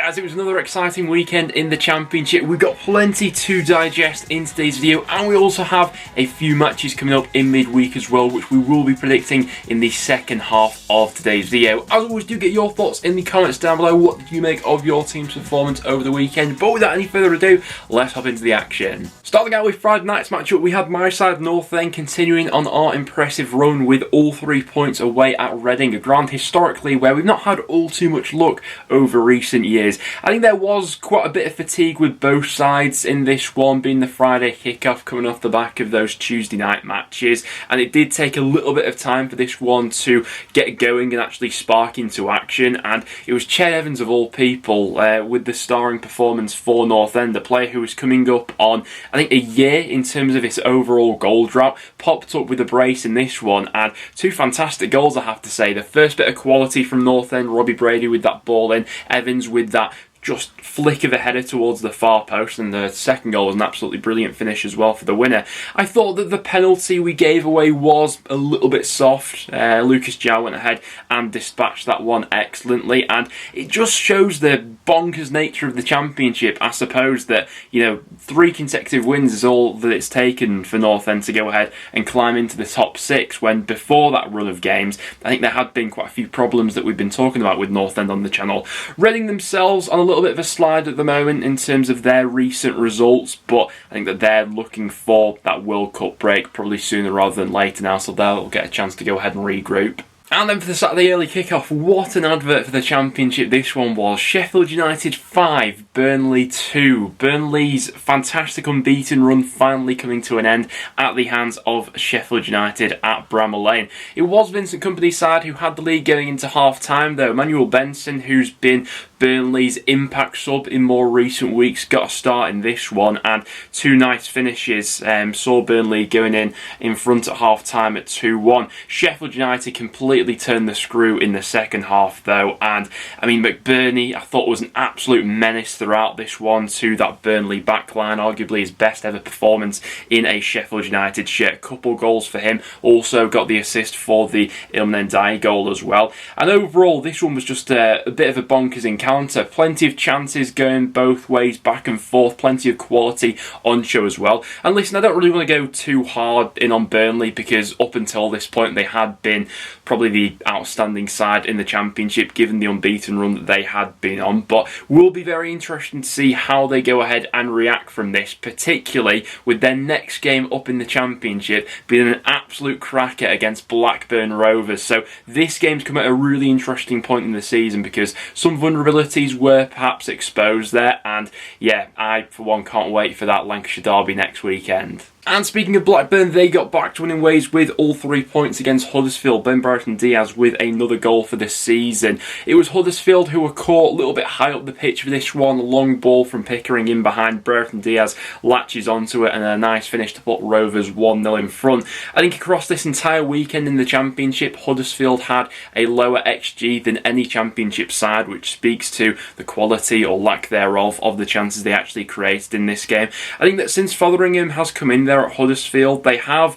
guys, it was another exciting weekend in the Championship. We've got plenty to digest in today's video, and we also have a few matches coming up in midweek as well, which we will be predicting in the second half of today's video. As always, do get your thoughts in the comments down below. What did you make of your team's performance over the weekend? But without any further ado, let's hop into the action. Starting out with Friday night's matchup, we had my side North End continuing on our impressive run with all 3 points away at Reading, a ground historically where we've not had all too much luck over recent years. I think there was quite a bit of fatigue with both sides in this one, being the Friday kickoff coming off the back of those Tuesday night matches, and it did take a little bit of time for this one to get going and actually spark into action. And it was Ched Evans of all people with the starring performance for North End, a player who was coming up on I think a year in terms of his overall goal drought, popped up with a brace in this one, and two fantastic goals I have to say. The first bit of quality from North End, Robbie Brady with that ball in, Evans with that just flick of a header towards the far post, and the second goal was an absolutely brilliant finish as well for the winner. I thought that the penalty we gave away was a little bit soft. Lucas Jow went ahead and dispatched that one excellently, and it just shows the bonkers nature of the Championship, I suppose, that, you know, 3 consecutive wins is all that it's taken for North End to go ahead and climb into the top 6, when before that run of games I think there had been quite a few problems that we've been talking about with North End on the channel. Reading themselves on a little bit of a slide at the moment in terms of their recent results, but I think that they're looking for that World Cup break probably sooner rather than later now, so they'll get a chance to go ahead and regroup. And then for the Saturday early kickoff, what an advert for the Championship this one was. Sheffield United 5, Burnley 2. Burnley's fantastic unbeaten run finally coming to an end at the hands of Sheffield United at Bramall Lane. It was Vincent Kompany's side who had the lead going into half-time though. Emmanuel Benson, who's been Burnley's impact sub in more recent weeks, got a start in this one, and 2 nice finishes saw Burnley going in front at half-time at 2-1. Sheffield United completely turned the screw in the second half though, and I mean McBurney I thought was an absolute menace throughout this one to that Burnley backline, arguably his best ever performance in a Sheffield United shirt. Couple goals for him, also got the assist for the Ilman Ndiaye goal as well, and overall this one was just a bit of a bonkers encounter. Plenty of chances going both ways, back and forth, plenty of quality on show as well. And listen, I don't really want to go too hard in on Burnley because up until this point they had been probably the outstanding side in the Championship given the unbeaten run that they had been on, but will be very interesting to see how they go ahead and react from this, particularly with their next game up in the Championship being an absolute cracker against Blackburn Rovers. So this game's come at a really interesting point in the season because some vulnerabilities were perhaps exposed there, and yeah, I for one can't wait for that Lancashire derby next weekend. And speaking of Blackburn, they got back to winning ways with all 3 points against Huddersfield. Ben Brighton Diaz with another goal for the season. It was Huddersfield who were caught a little bit high up the pitch for this one. A long ball from Pickering in behind. Brighton Diaz latches onto it and a nice finish to put Rovers 1-0 in front. I think across this entire weekend in the Championship, Huddersfield had a lower XG than any Championship side, which speaks to the quality or lack thereof of the chances they actually created in this game. I think that since Fotheringham has come in there at Huddersfield, they have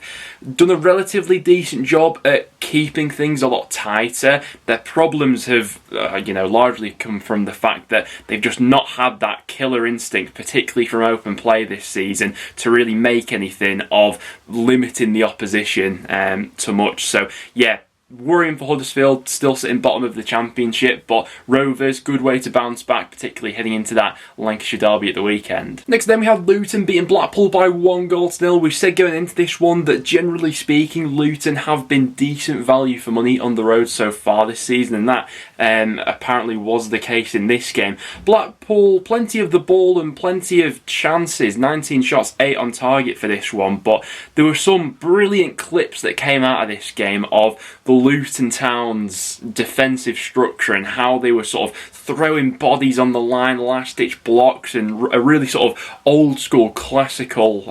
done a relatively decent job at keeping things a lot tighter. Their problems have largely come from the fact that they've just not had that killer instinct, particularly from open play this season, to really make anything of limiting the opposition too much. So yeah, worrying for Huddersfield, still sitting bottom of the Championship, but Rovers, good way to bounce back, particularly heading into that Lancashire derby at the weekend. Next then we had Luton beating Blackpool by 1-0. We said going into this one that generally speaking Luton have been decent value for money on the road so far this season, and that apparently was the case in this game. Blackpool, plenty of the ball and plenty of chances, 19 shots, 8 on target for this one, but there were some brilliant clips that came out of this game of the Luton Town's defensive structure and how they were sort of throwing bodies on the line, last-ditch blocks, and a really sort of old-school, classical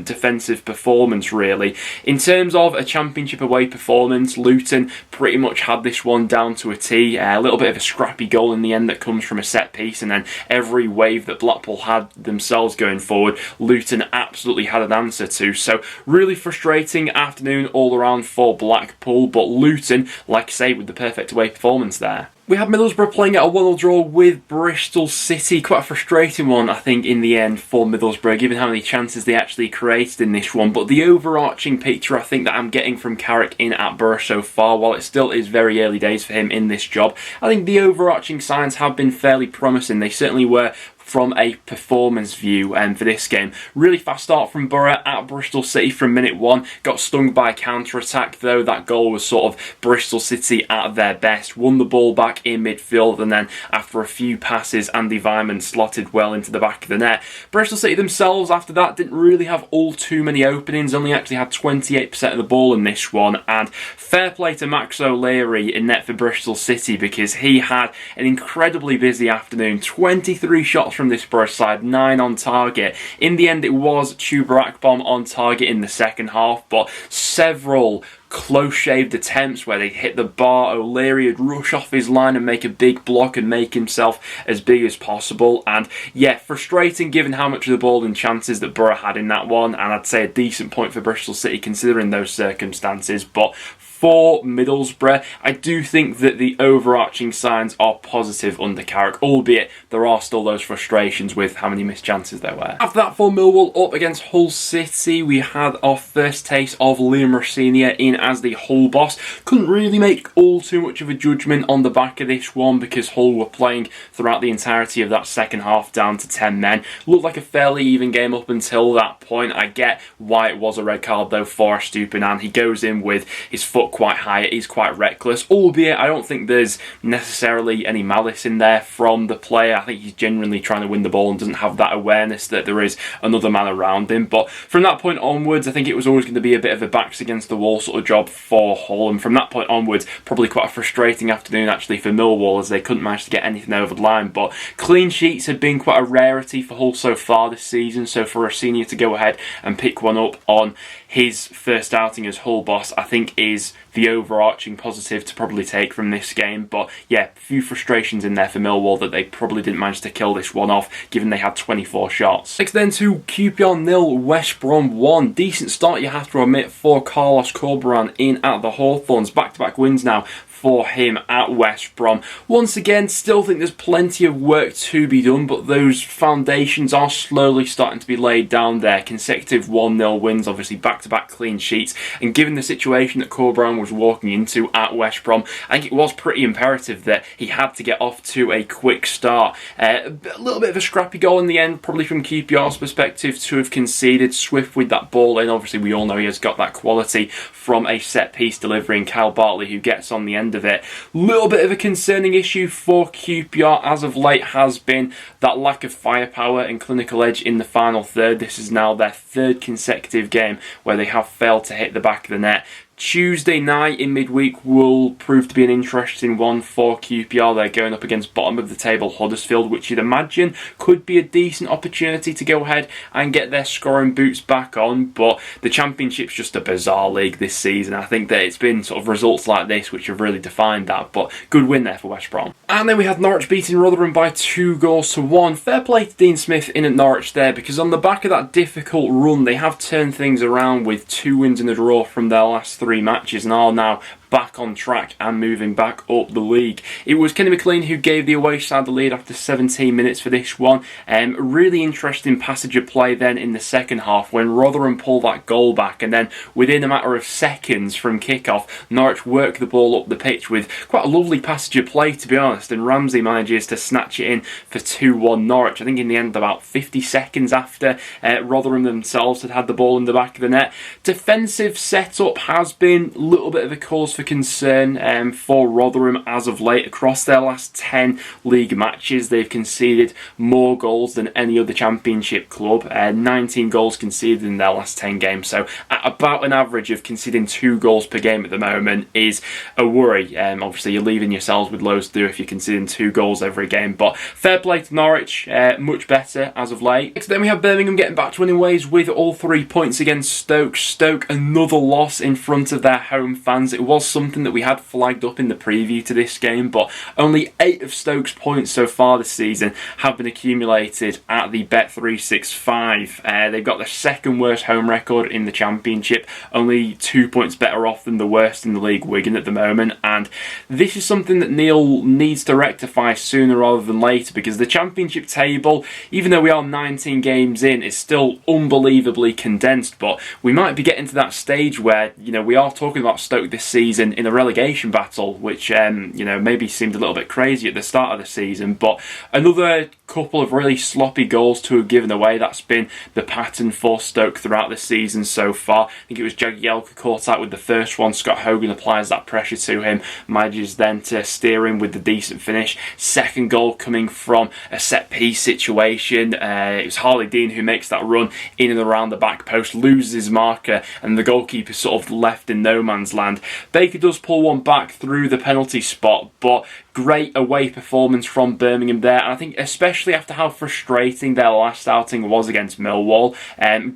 defensive performance, really. In terms of a Championship away performance, Luton pretty much had this one down to a T. A little bit of a scrappy goal in the end that comes from a set-piece, and then every wave that Blackpool had themselves going forward, Luton absolutely had an answer to. So, really frustrating afternoon all around for Blackpool, but Luton, like I say, with the perfect away performance there. We had Middlesbrough playing at a 1-1 draw with Bristol City. Quite a frustrating one, I think, in the end for Middlesbrough, given how many chances they actually created in this one. But the overarching picture, I think, that I'm getting from Carrick in at Borough so far, while it still is very early days for him in this job, I think the overarching signs have been fairly promising. They certainly were from a performance view for this game. Really fast start from Borough at Bristol City from minute 1. Got stung by a counter-attack though. That goal was sort of Bristol City at their best. Won the ball back in midfield, and then after a few passes, Andy Vyman slotted well into the back of the net. Bristol City themselves after that didn't really have all too many openings. Only actually had 28% of the ball in this one, and fair play to Max O'Leary in net for Bristol City, because he had an incredibly busy afternoon. 23 shots from this Borough side, 9 on target. In the end, it was Chuba Akpom on target in the second half, but several close-shaved attempts where they hit the bar. O'Leary would rush off his line and make a big block and make himself as big as possible. And yeah, frustrating given how much of the ball and chances that Borough had in that one, and I'd say a decent point for Bristol City considering those circumstances. But for Middlesbrough, I do think that the overarching signs are positive under Carrick, albeit there are still those frustrations with how many missed chances there were. After that, for Millwall up against Hull City, we had our first taste of Liam Rosenior in as the Hull boss. Couldn't really make all too much of a judgment on the back of this one because Hull were playing throughout the entirety of that second half down to 10 men. Looked like a fairly even game up until that point. I get why it was a red card though for Stupinan. He goes in with his foot quite high. It is quite reckless, albeit I don't think there's necessarily any malice in there from the player. I think he's genuinely trying to win the ball and doesn't have that awareness that there is another man around him. But from that point onwards, I think it was always going to be a bit of a backs against the wall sort of job for Hull, and from that point onwards, probably quite a frustrating afternoon actually for Millwall, as they couldn't manage to get anything over the line. But clean sheets had been quite a rarity for Hull so far this season, so for a senior to go ahead and pick one up on his first outing as Hull boss, I think is the overarching positive to probably take from this game. But yeah, a few frustrations in there for Millwall that they probably didn't manage to kill this one off, given they had 24 shots. Next then to QPR 0, West Brom 1. Decent start, you have to admit, for Carlos Corberán in at the Hawthorns. Back-to-back wins now for him at West Brom. Once again, still think there's plenty of work to be done, but those foundations are slowly starting to be laid down there. Consecutive 1-0 wins, obviously back-to-back clean sheets, and given the situation that Corberán was walking into at West Brom, I think it was pretty imperative that he had to get off to a quick start. A little bit of a scrappy goal in the end, probably from QPR's perspective to have conceded. Swift with that ball in, obviously we all know he has got that quality from a set-piece delivery, and Kyle Bartley who gets on the end of it. Little bit of a concerning issue for QPR as of late has been that lack of firepower and clinical edge in the final third. This is now their third consecutive game where they have failed to hit the back of the net. Tuesday night in midweek will prove to be an interesting one for QPR. They're going up against bottom of the table Huddersfield, which you'd imagine could be a decent opportunity to go ahead and get their scoring boots back on. But the Championship's just a bizarre league this season. I think that it's been sort of results like this which have really defined that. But good win there for West Brom. And then we had Norwich beating Rotherham by 2-1. Fair play to Dean Smith in at Norwich there, because on the back of that difficult run, they have turned things around with 2 wins and a draw from their last 3 matches and are now back on track and moving back up the league. It was Kenny McLean who gave the away side the lead after 17 minutes for this one. Really interesting passage of play then in the second half when Rotherham pulled that goal back, and then within a matter of seconds from kickoff, Norwich worked the ball up the pitch with quite a lovely passage of play, to be honest, and Ramsey manages to snatch it in for 2-1 Norwich. I think in the end about 50 seconds after Rotherham themselves had the ball in the back of the net. Defensive setup has been a little bit of a cause for concern for Rotherham as of late. Across their last 10 league matches, they've conceded more goals than any other Championship club. 19 goals conceded in their last 10 games, so at about an average of conceding 2 goals per game at the moment is a worry. Obviously you're leaving yourselves with loads to do if you're conceding 2 goals every game, but fair play to Norwich, much better as of late. Next then we have Birmingham getting back to winning ways with all 3 points against Stoke. Stoke another loss in front of their home fans. It was something that we had flagged up in the preview to this game, but only 8 of Stoke's points so far this season have been accumulated at the Bet365. They've got the second worst home record in the Championship, only 2 points better off than the worst in the league, Wigan, at the moment, and this is something that Neil needs to rectify sooner rather than later, because the Championship table, even though we are 19 games in, is still unbelievably condensed, but we might be getting to that stage where, you know, we are talking about Stoke this season in a relegation battle, which, you know, maybe seemed a little bit crazy at the start of the season, but another couple of really sloppy goals to have given away. That's been the pattern for Stoke throughout the season so far. I think it was Jagielka caught out with the first one. Scott Hogan applies that pressure to him, manages then to steer him with the decent finish. Second goal coming from a set-piece situation. It was Harley Dean who makes that run in and around the back post, loses his marker, and the goalkeeper sort of left in no man's land. Baker does pull one back through the penalty spot, but great away performance from Birmingham there, and I think especially after how frustrating their last outing was against Millwall.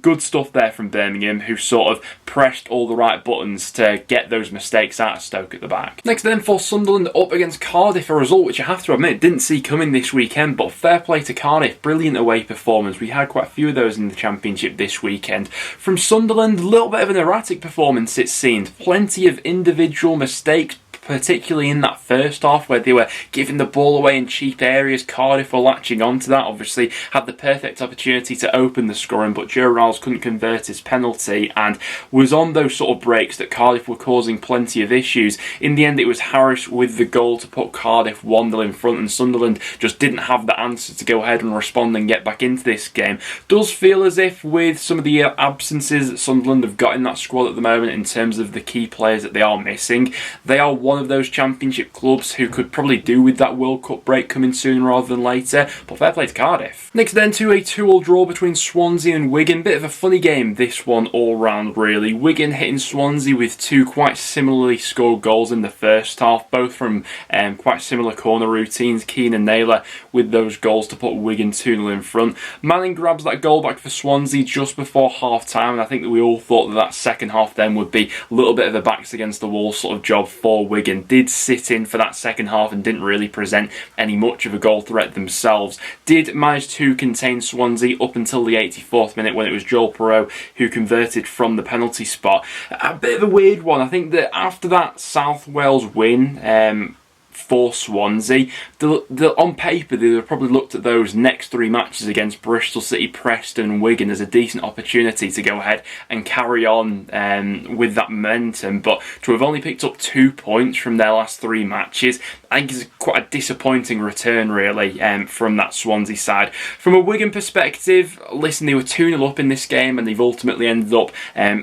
Good stuff there from Birmingham, who sort of pressed all the right buttons to get those mistakes out of Stoke at the back. Next then for Sunderland, up against Cardiff, a result which I have to admit didn't see coming this weekend, but fair play to Cardiff, brilliant away performance. We had quite a few of those in the Championship this weekend. From Sunderland, a little bit of an erratic performance it seemed, plenty of individual mistakes, particularly in that first half where they were giving the ball away in cheap areas. Cardiff were latching onto that, obviously had the perfect opportunity to open the scoring, but Joe Riles couldn't convert his penalty, and was on those sort of breaks that Cardiff were causing plenty of issues. In the end, it was Harris with the goal to put Cardiff 1-0 in front, and Sunderland just didn't have the answer to go ahead and respond and get back into this game. Does feel as if with some of the absences that Sunderland have got in that squad at the moment in terms of the key players that they are missing, they are one of those Championship clubs who could probably do with that World Cup break coming sooner rather than later, but fair play to Cardiff. Next then to a 2-2 draw between Swansea and Wigan. Bit of a funny game this one all round really. Wigan hitting Swansea with 2 quite similarly scored goals in the first half, both from quite similar corner routines. Keane and Naylor with those goals to put Wigan 2-0 in front. Manning grabs that goal back for Swansea just before half time, and I think that we all thought that that second half then would be a little bit of a backs against the wall sort of job for Wigan. Did sit in for that second half and didn't really present any much of a goal threat themselves. Did manage to contain Swansea up until the 84th minute when it was Joel Perreault who converted from the penalty spot. A bit of a weird one. I think that after that South Wales win for Swansea, on paper they would have probably looked at those next 3 matches against Bristol City, Preston and Wigan as a decent opportunity to go ahead and carry on with that momentum, but to have only picked up 2 points from their last 3 matches, I think is quite a disappointing return really from that Swansea side. From a Wigan perspective, listen, they were 2-0 up in this game and they've ultimately ended up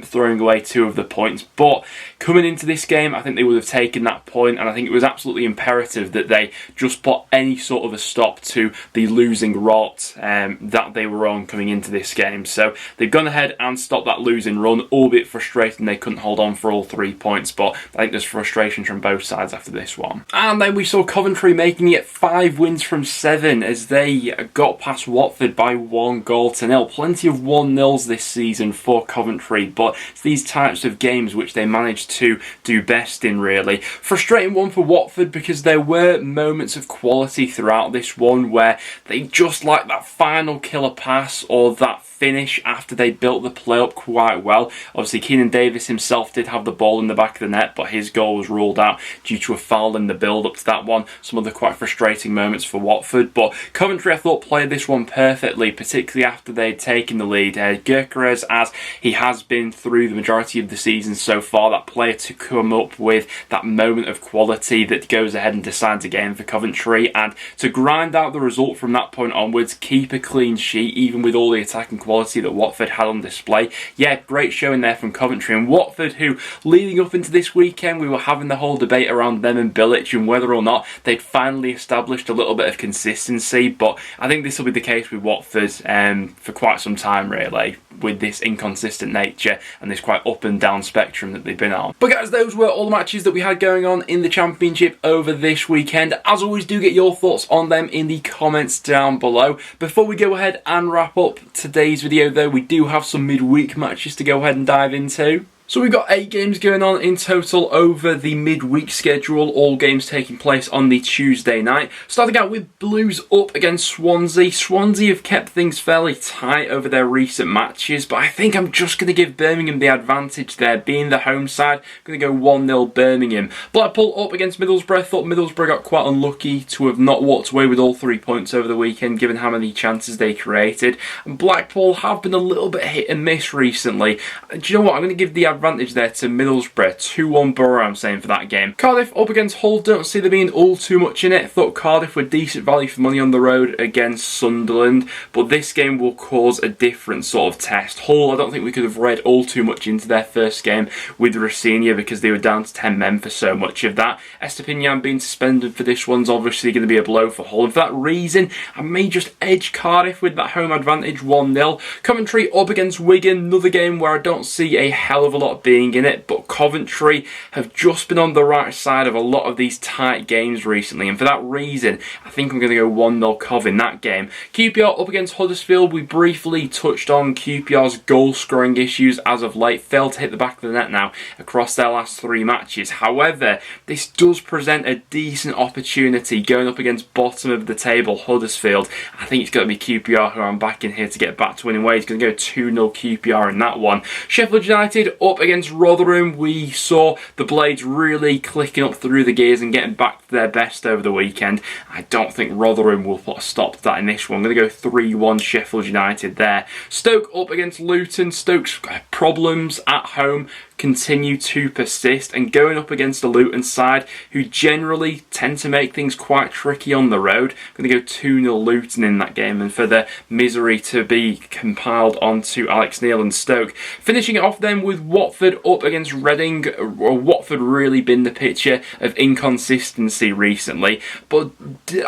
throwing away 2 of the points, but coming into this game I think they would have taken that point, and I think it was absolutely imperative that they just put any sort of a stop to the losing rot that they were on coming into this game. So they've gone ahead and stopped that losing run, albeit frustrating they couldn't hold on for all 3 points, but I think there's frustration from both sides after this one. And then we saw Coventry making it 5 wins from 7 as they got past Watford by 1-0. Plenty of 1-0s this season for Coventry, but it's these types of games which they managed to do best in really. Frustrating one for Watford because there were moments of quality throughout this one where they just like that final killer pass or that finish after they built the play up quite well. Obviously Keenan Davis himself did have the ball in the back of the net, but his goal was ruled out due to a foul in the build up to that one. Some other quite frustrating moments for Watford, but Coventry I thought played this one perfectly, particularly after they'd taken the lead. Gyökeres, as he has been through the majority of the season so far, that player to come up with that moment of quality that goes ahead and decides a game for Coventry, and to grind out the result from that point onwards, keep a clean sheet even with all the attacking quality that Watford had on display. Yeah, great showing there from Coventry. And Watford, who leading up into this weekend we were having the whole debate around them and Bilic and whether or not they'd finally established a little bit of consistency, but I think this will be the case with Watford for quite some time really, with this inconsistent nature and this quite up and down spectrum that they've been on. But guys, those were all the matches that we had going on in the Championship over this weekend. As always, do get your thoughts on them in the comments down below. Before we go ahead and wrap up today's video though, we do have some midweek matches to go ahead and dive into. So we've got 8 games going on in total over the midweek schedule, all games taking place on the Tuesday night. Starting out with Blues up against Swansea. Swansea have kept things fairly tight over their recent matches, but I think I'm just going to give Birmingham the advantage there, being the home side. I'm going to go 1-0 Birmingham. Blackpool up against Middlesbrough. I thought Middlesbrough got quite unlucky to have not walked away with all 3 points over the weekend, given how many chances they created. And Blackpool have been a little bit hit and miss recently. Do you know what? I'm going to give the advantage there to Middlesbrough. 2-1 Borough, I'm saying, for that game. Cardiff up against Hull. Don't see there being all too much in it. Thought Cardiff were decent value for money on the road against Sunderland, but this game will cause a different sort of test. Hull, I don't think we could have read all too much into their first game with Rossini because they were down to 10 men for so much of that. Estepinian being suspended for this one's obviously going to be a blow for Hull, and for that reason, I may just edge Cardiff with that home advantage 1-0. Coventry up against Wigan, another game where I don't see a hell of a lot being in it, but Coventry have just been on the right side of a lot of these tight games recently, and for that reason I think I'm going to go 1-0 Cov in that game. QPR up against Huddersfield. We briefly touched on QPR's goal scoring issues as of late, failed to hit the back of the net now across their last 3 matches. However, this does present a decent opportunity going up against bottom of the table Huddersfield. I think it's going to be QPR who I'm backing here to get back to winning ways. Going to go 2-0 QPR in that one. Sheffield United up against Rotherham. We saw the Blades really clicking up through the gears and getting back to their best over the weekend. I don't think Rotherham will put a stop to that in this one. I'm going to go 3-1 Sheffield United there. Stoke up against Luton. Stoke's problems at home continue to persist, and going up against the Luton side who generally tend to make things quite tricky on the road, I'm going to go 2-0 Luton in that game, and for the misery to be compiled onto Alex Neil and Stoke. Finishing it off then with Watford up against Reading. Watford really been the picture of inconsistency recently, but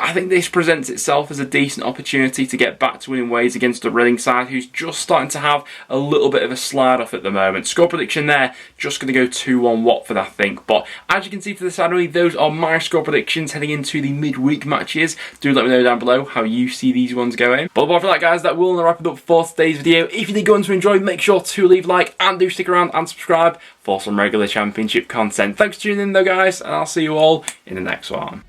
I think this presents itself as a decent opportunity to get back to winning ways against the Reading side who's just starting to have a little bit of a slide off at the moment. Score prediction there, just going to go 2-1 Watford, I think. But as you can see to the side of me, those are my score predictions heading into the midweek matches. Do let me know down below how you see these ones going. But apart from that, guys, that will wrap it up for today's video. If you did go on to enjoy, make sure to leave a like and do stick around and subscribe for some regular Championship content. Thanks for tuning in though, guys, and I'll see you all in the next one.